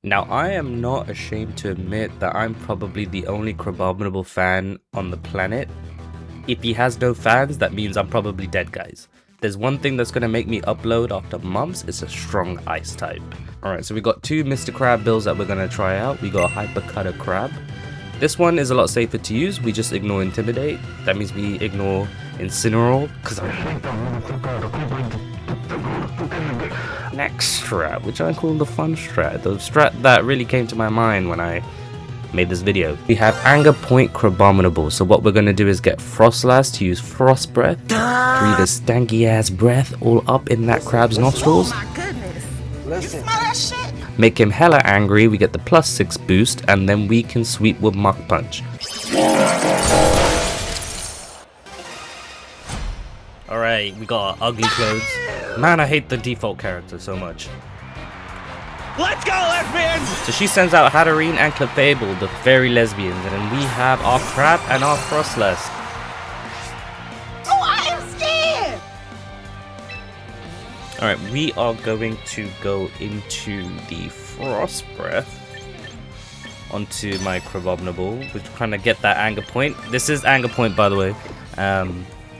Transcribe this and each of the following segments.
Now, I am not ashamed to admit that I'm probably the only Crabominable fan on the planet. If he has no fans, that means I'm probably dead, guys. There's one thing that's going to make me upload after months, it's a strong ice type. Alright, so we got two Mr. Crab builds that we're going to try out. We got a Hyper Cutter Crab. This one is a lot safer to use. We just ignore Intimidate. That means we ignore Incineroar. Next strat, which I call the fun strat. The strat that really came to my mind when I made this video. We have Anger Point Crabominable. So what we're going to do is get Frostlass to use Frost Breath. Breathe a stanky ass breath all up in that crab's nostrils. Oh my goodness. Listen. You smell that shit? Make him hella angry, we get the +6 boost, and then we can sweep with Mach Punch. Alright, we got our ugly clothes. Man, I hate the default character so much. Let's go, lesbians! So she sends out Hatterene and Clefable, the fairy lesbians, and then we have our Crab and our Frostlass. Oh, I am scared! Alright, we are going to go into the Frost Breath onto my Crabominable, which kind of get that Anger Point. This is Anger Point, by the way,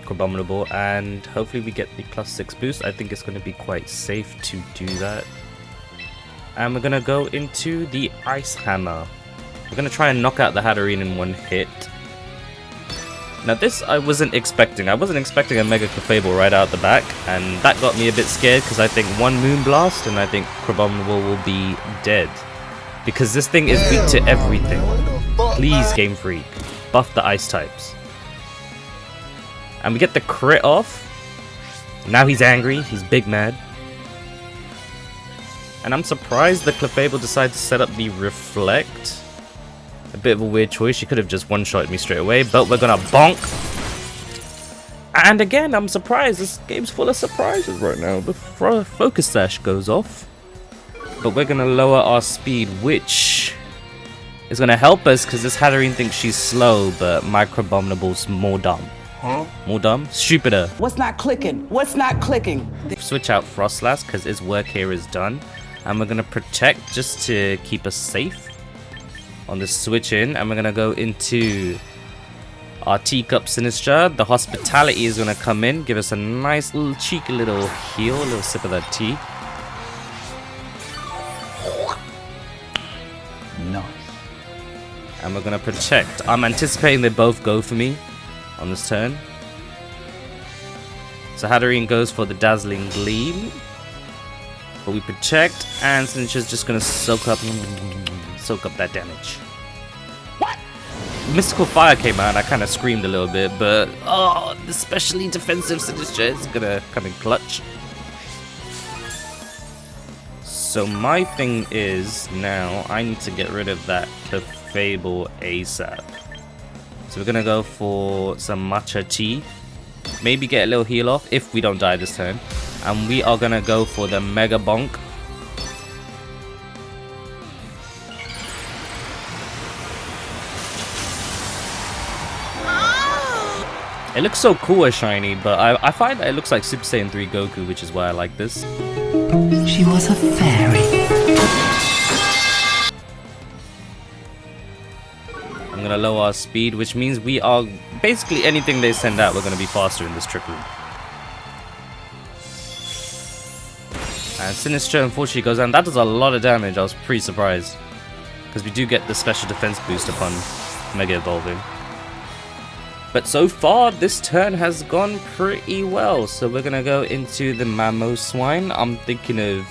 Crabominable, and hopefully we get the +6 boost. I think it's going to be quite safe to do that. And we're going to go into the Ice Hammer. We're going to try and knock out the Hatterene in one hit. Now this I wasn't expecting. I wasn't expecting a Mega Crabominable right out the back, and that got me a bit scared because I think one Moonblast and I think Crabominable will be dead. Because this thing is weak to everything. Please, Game Freak, buff the ice types. And we get the crit off. Now he's angry, he's big mad. And I'm surprised the Clefable decided to set up the Reflect. A bit of a weird choice. She could have just one-shot me straight away, but we're gonna bonk. And again, I'm surprised. This game's full of surprises right now. The Focus Sash goes off. But we're gonna lower our speed, which is gonna help us because this Hatterene thinks she's slow, but my Crabominable's more dumb. Huh? More dumb? Stupider. What's not clicking? What's not clicking? Switch out Frostlass because his work here is done. And we're gonna Protect just to keep us safe on the switch in, and we're gonna go into our Teacup Sinistra. The Hospitality is gonna come in, give us a nice little cheeky little heal, a little sip of that tea. Nice. And we're gonna Protect. I'm anticipating they both go for me on this turn. So Hatterene goes for the Dazzling Gleam, but we Protect, and Sinistra's just gonna soak up that damage. What? Mystical Fire came out and I kind of screamed a little bit, but oh, the specially defensive Sinistra is gonna come in clutch. So my thing is now I need to get rid of that Clefable ASAP. So we're gonna go for some matcha tea, maybe get a little heal off if we don't die this turn, and we are gonna go for the Mega Bonk. It looks so cool as shiny, but I find that it looks like Super Saiyan 3 Goku, which is why I like this. She was a fairy. I'm gonna lower our speed, which means we are basically anything they send out, we're gonna be faster in this trick room. And Sinistra unfortunately goes down. That does a lot of damage. I was pretty surprised because we do get the special defense boost upon Mega Evolving. But so far, this turn has gone pretty well. So we're going to go into the Mamoswine. I'm thinking of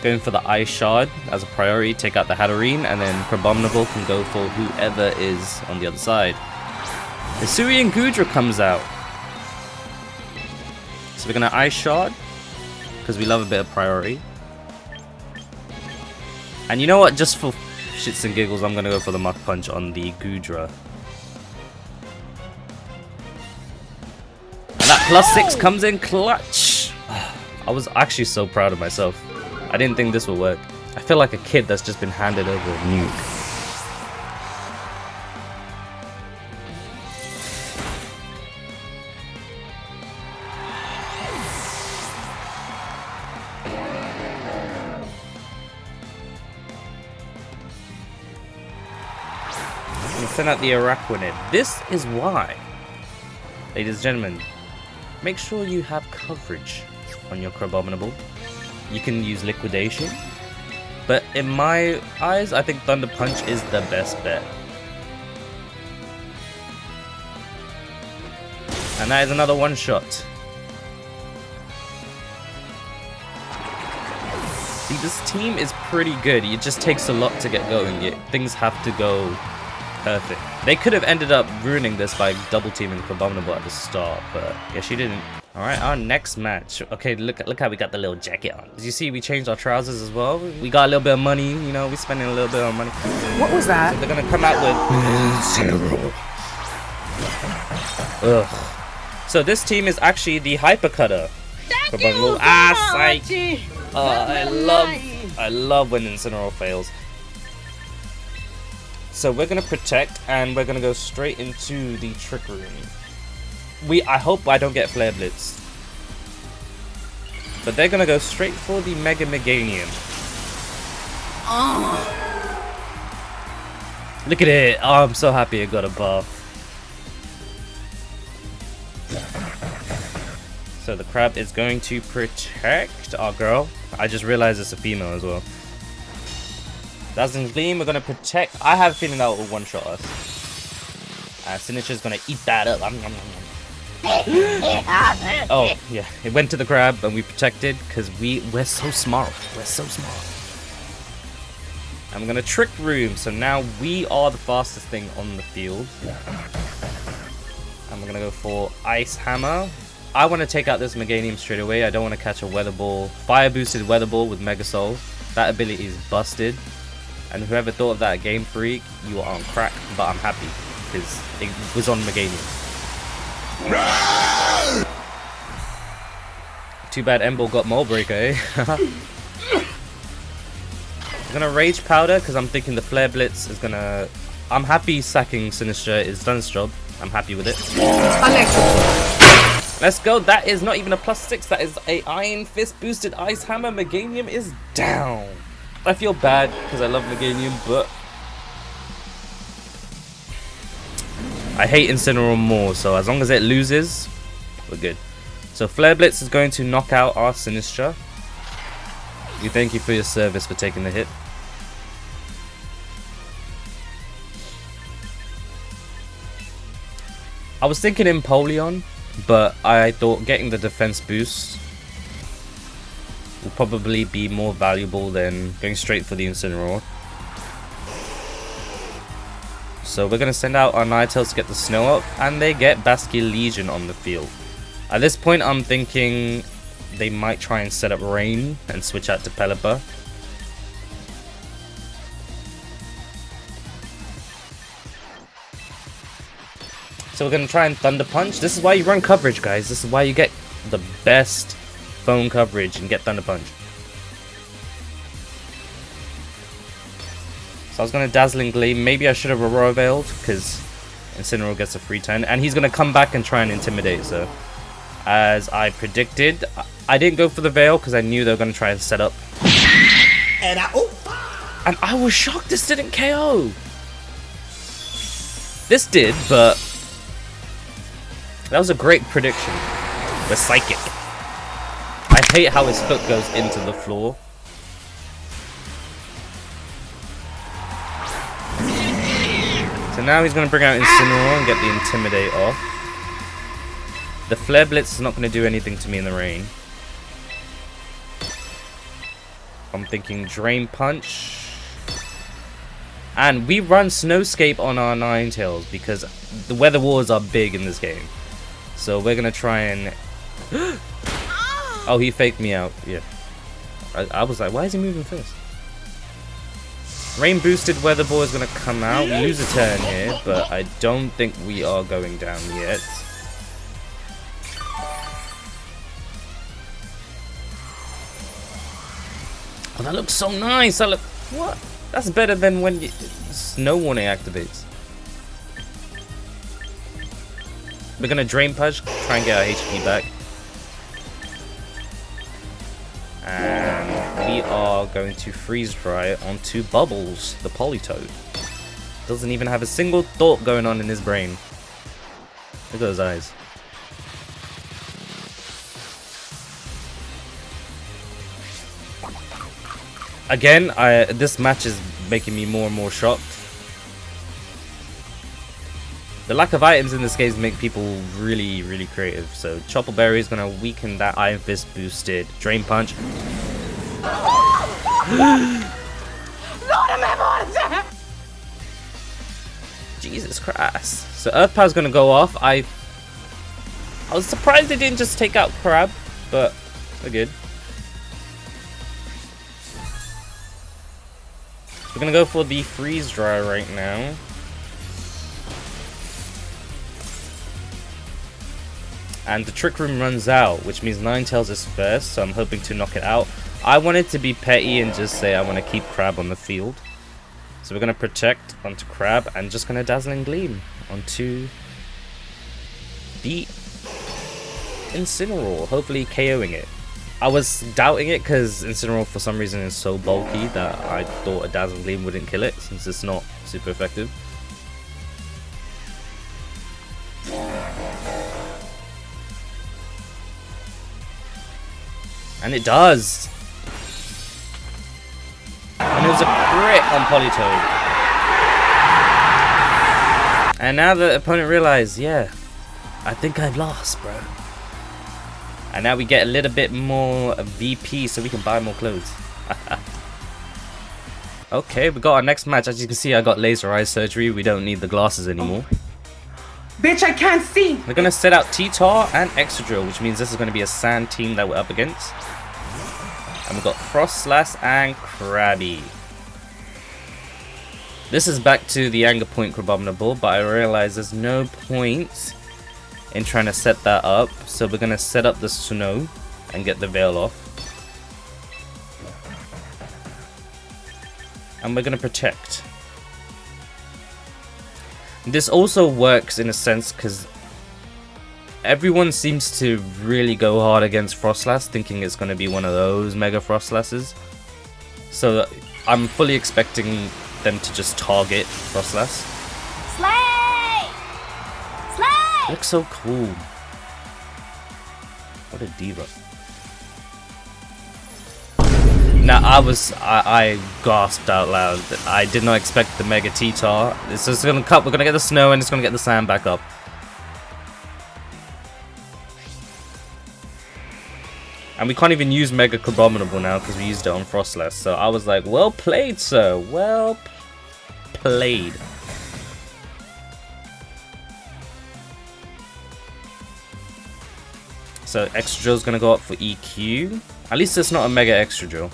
going for the Ice Shard as a priority. Take out the Hatterene, and then Crabominable can go for whoever is on the other side. Hisuian Goodra comes out. So we're going to Ice Shard because we love a bit of priority. And you know what? Just for shits and giggles, I'm going to go for the Mach Punch on the Goodra. That +6 comes in clutch. I was actually so proud of myself. I didn't think this would work. I feel like a kid that's just been handed over a nuke. And send out the Araquanid. This is why, ladies and gentlemen, make sure you have coverage on your Crabominable. You can use Liquidation, but in my eyes, I think Thunder Punch is the best bet. And that is another one shot. See, this team is pretty good. It just takes a lot to get going. Things have to go perfect. They could have ended up ruining this by double teaming Crabominable at the start, but yeah, she didn't. All right, our next match. Okay, look how we got the little jacket on. As you see, we changed our trousers as well. We got a little bit of money, you know, we spending a little bit of money. What was that? So they're gonna come out with ugh. So this team is actually the Hyper Cutter. Thank you, psych. I love when Incineroar fails. So we're gonna protect, and we're gonna go straight into the Trick Room. I hope I don't get Flare Blitz. But they're gonna go straight for the Mega Meganium. Look at it! Oh, I'm so happy it got a buff. So the crab is going to protect our girl. I just realized it's a female as well. Dazzling Gleam, we're gonna protect. I have a feeling that will one-shot us. Sinister's gonna eat that up. Oh, yeah. It went to the crab and we protected because we're so smart. We're so smart. I'm gonna Trick Room, so now we are the fastest thing on the field. And we're gonna go for Ice Hammer. I want to take out this Meganium straight away. I don't want to catch a Weather Ball. Fire boosted Weather Ball with Mega Soul. That ability is busted. And whoever thought of that, Game Freak, you are on crack, but I'm happy because it was on Meganium. Too bad Embol got Mole Breaker, eh? I'm gonna Rage Powder because I'm thinking the Flare Blitz is gonna... I'm happy sacking Sinistra is done its job. I'm happy with it. Let's go. That is not even a +6. That is a Iron Fist boosted Ice Hammer. Meganium is down. I feel bad because I love Meganium, but I hate Incineroar more. So as long as it loses, we're good. So Flare Blitz is going to knock out our Sinistra. We thank you for your service for taking the hit. I was thinking Empoleon, but I thought getting the defense boost will probably be more valuable than going straight for the Incineroar. So we're going to send out our Ninetales to get the snow up, and they get Basculin Legion on the field. At this point, I'm thinking they might try and set up Rain and switch out to Pelipper. So we're going to try and Thunder Punch. This is why you run coverage, guys. This is why you get the best phone coverage and get Thunder Punch. So I was going to Dazzling Gleam. Maybe I should have Aurora Veiled because Incineroar gets a free turn. And he's going to come back and try and Intimidate. So as I predicted, I didn't go for the Veil because I knew they were going to try and set up. And I was shocked this didn't KO. This did, but that was a great prediction. We're psychic. I hate how his foot goes into the floor. So now he's going to bring out Incineroar and get the Intimidate off. The Flare Blitz is not going to do anything to me in the rain. I'm thinking Drain Punch. And we run Snowscape on our Ninetales because the weather wars are big in this game. So we're going to try and... Oh, he faked me out. Yeah. I was like, why is he moving first? Rain boosted Weather Ball is going to come out. We lose a turn here, but I don't think we are going down yet. Oh, that looks so nice. That look... What? That's better than when Snow Warning activates. We're going to Drain Punch, try and get our HP back. And we are going to Freeze Dry onto Bubbles, the Politoed. Doesn't even have a single thought going on in his brain. Look at those eyes. Again, this match is making me more and more shocked. The lack of items in this game make people really, really creative. So Chopper Berry is going to weaken that Iron Fist boosted Drain Punch. Jesus Christ. So Earth Power's going to go off. I was surprised they didn't just take out Crab, but they're good. We're going to go for the Freeze Dry right now. And the Trick Room runs out, which means Ninetales is first, so I'm hoping to knock it out. I wanted to be petty and just say I want to keep Crab on the field. So we're going to Protect onto Crab and just going to Dazzling Gleam onto the Incineroar, hopefully KOing it. I was doubting it because Incineroar for some reason is so bulky that I thought a Dazzling Gleam wouldn't kill it since it's not super effective. And it does. And it was a crit on Politoed. And now the opponent realized, yeah, I think I've lost, bro. And now we get a little bit more VP so we can buy more clothes. Okay, we got our next match. As you can see, I got laser eye surgery. We don't need the glasses anymore. Bitch, I can't see. We're going to set out T-Tar and Excadrill, which means this is going to be a sand team that we're up against. And we've got Frostlass and Krabby. This is back to the Anger Point Crabominable, but I realize there's no point in trying to set that up. So we're going to set up the Snow and get the Veil off. And we're going to Protect. This also works in a sense because everyone seems to really go hard against Frostlass, thinking it's going to be one of those Mega Frostlasses. So I'm fully expecting them to just target Frostlass. Slay! Slay! Looks so cool. What a diva. Now I gasped out loud. I did not expect the Mega T-Tar. It's just gonna cut. We're gonna get the snow and it's gonna get the sand back up. And we can't even use Mega Crabominable now because we used it on Frostlass. So I was like, well played, sir. Well played. So Excadrill's gonna go up for EQ. At least it's not a Mega Excadrill,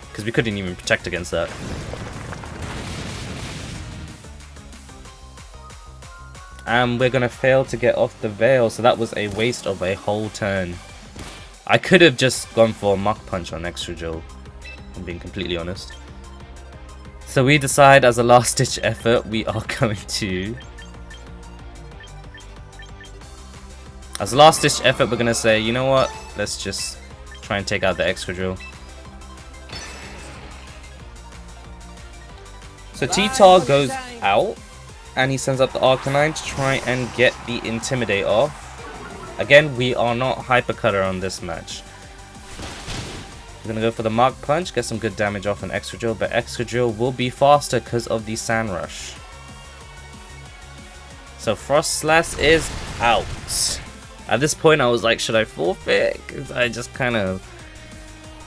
because we couldn't even protect against that. And we're gonna fail to get off the Veil, so that was a waste of a whole turn. I could have just gone for a Mach Punch on Excadrill, I'm being completely honest. So we decide as a last ditch effort, we are going to... As a last ditch effort, we're gonna say, you know what, let's just try and take out the Excadrill. So T-Tar goes out, and he sends up the Arcanine to try and get the Intimidate off. Again, we are not Hyper Cutter on this match. We're gonna go for the Mach Punch, get some good damage off on Excadrill, but Excadrill will be faster because of the Sand Rush. So Frostlass is out. At this point, I was like, should I forfeit? Because I just kind of...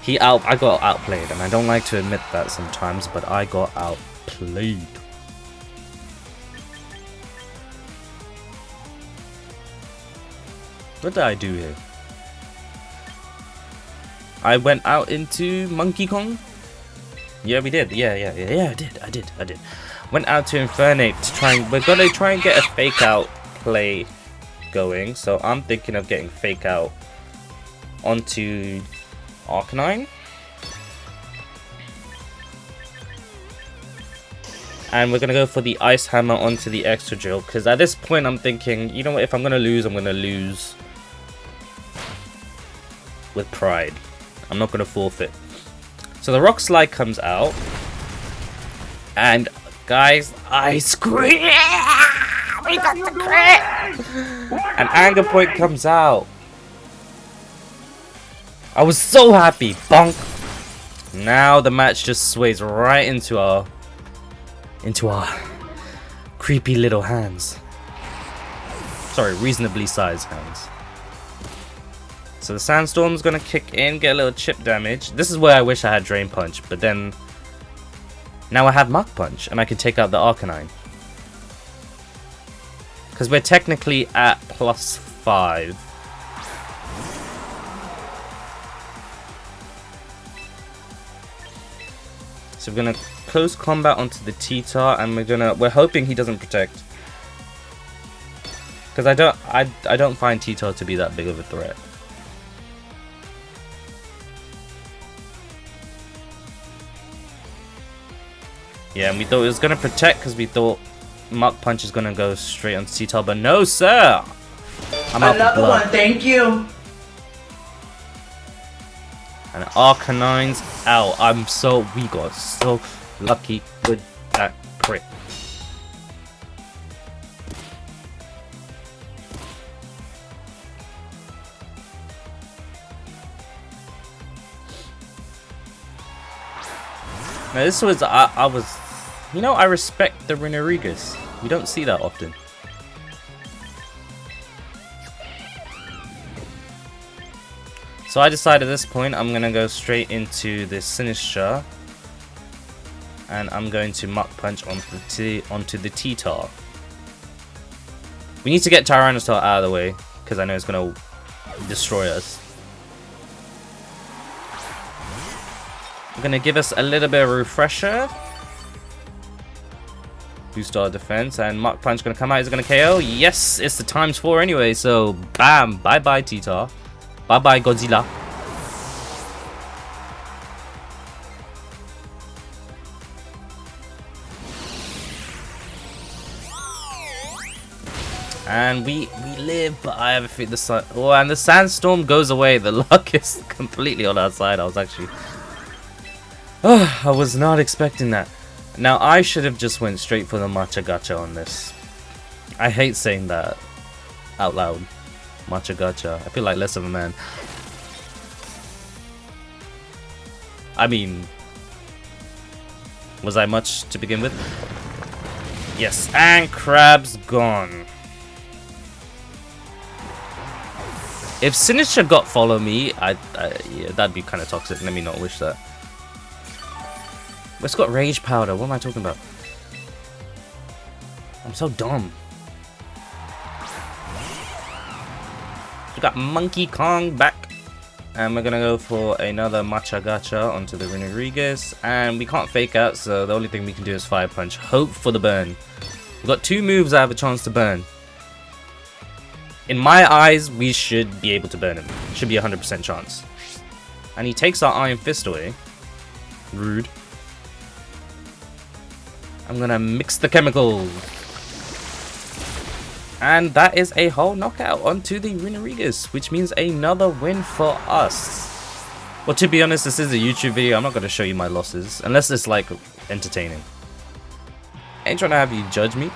I got outplayed, and I don't like to admit that sometimes, but I got outplayed. What did I do here? I went out into Monkey Kong? Yeah, we did. Yeah, I did. Went out to Infernape to try and... We're gonna try and get a fake out play going, so I'm thinking of getting fake out onto Arcanine. And we're gonna go for the Ice Hammer onto the Excadrill, because at this point I'm thinking, you know what, if I'm gonna lose, I'm gonna lose with pride. I'm not gonna forfeit. So the Rock Slide comes out, and Guys, ice cream! We got the crit! An anger point comes out. I was so happy. Bonk. Now the match just sways right into our creepy little hands. Sorry, reasonably sized hands. So the Sandstorm's gonna kick in, get a little chip damage. This is where I wish I had Drain Punch, but then now I have Mach Punch and I can take out the Arcanine. Because we're technically at +5. So we're gonna close combat onto the T-Tar, and we're hoping he doesn't protect. Because I don't find T-Tar to be that big of a threat. Yeah, and we thought it was gonna protect because we thought Mach Punch is gonna go straight onto T-Tar, but no, sir. I'm out for Another blood. one, thank you. And Arcanine's out. We got so lucky with that crit. Now this was, I was, you know, I respect the Renorigus. We don't see that often. So I decided at this point I'm gonna go straight into the Sinistcha, and I'm going to Mach Punch onto the T-Tar. We need to get Tyrannosaur out of the way because I know it's gonna destroy us. I'm gonna give us a little bit of a refresher, boost our defense, and Mach Punch gonna come out. Is it gonna KO? Yes, it's the ×4 anyway. So bam, bye bye T-Tar. Bye-bye, Godzilla. And we live, but I have a feeling the sun. Oh, and the Sandstorm goes away. The luck is completely on our side. I was actually... Oh, I was not expecting that. Now, I should have just went straight for the Matcha Gacha on this. I hate saying that out loud. Matcha Gacha. I feel like less of a man. I mean, was I much to begin with? Yes, and Crab's gone. If Sinistcha got follow me, yeah, that'd be kind of toxic. Let me not wish that. But it's got Rage Powder. What am I talking about? I'm so dumb. We got Monkey Kong back, and we're gonna go for another Matcha Gacha onto the Renorigus, and we can't fake out, so the only thing we can do is Fire Punch. Hope for the burn. We've got 2 moves I have a chance to burn. In my eyes, we should be able to burn him. Should be a 100% chance. And he takes our Iron Fist away. Rude. I'm gonna mix the chemicals. And that is a whole knockout onto the Renorigus, which means another win for us. Well, to be honest, this is a YouTube video. I'm not going to show you my losses, unless it's like entertaining. I ain't trying to have you judge me.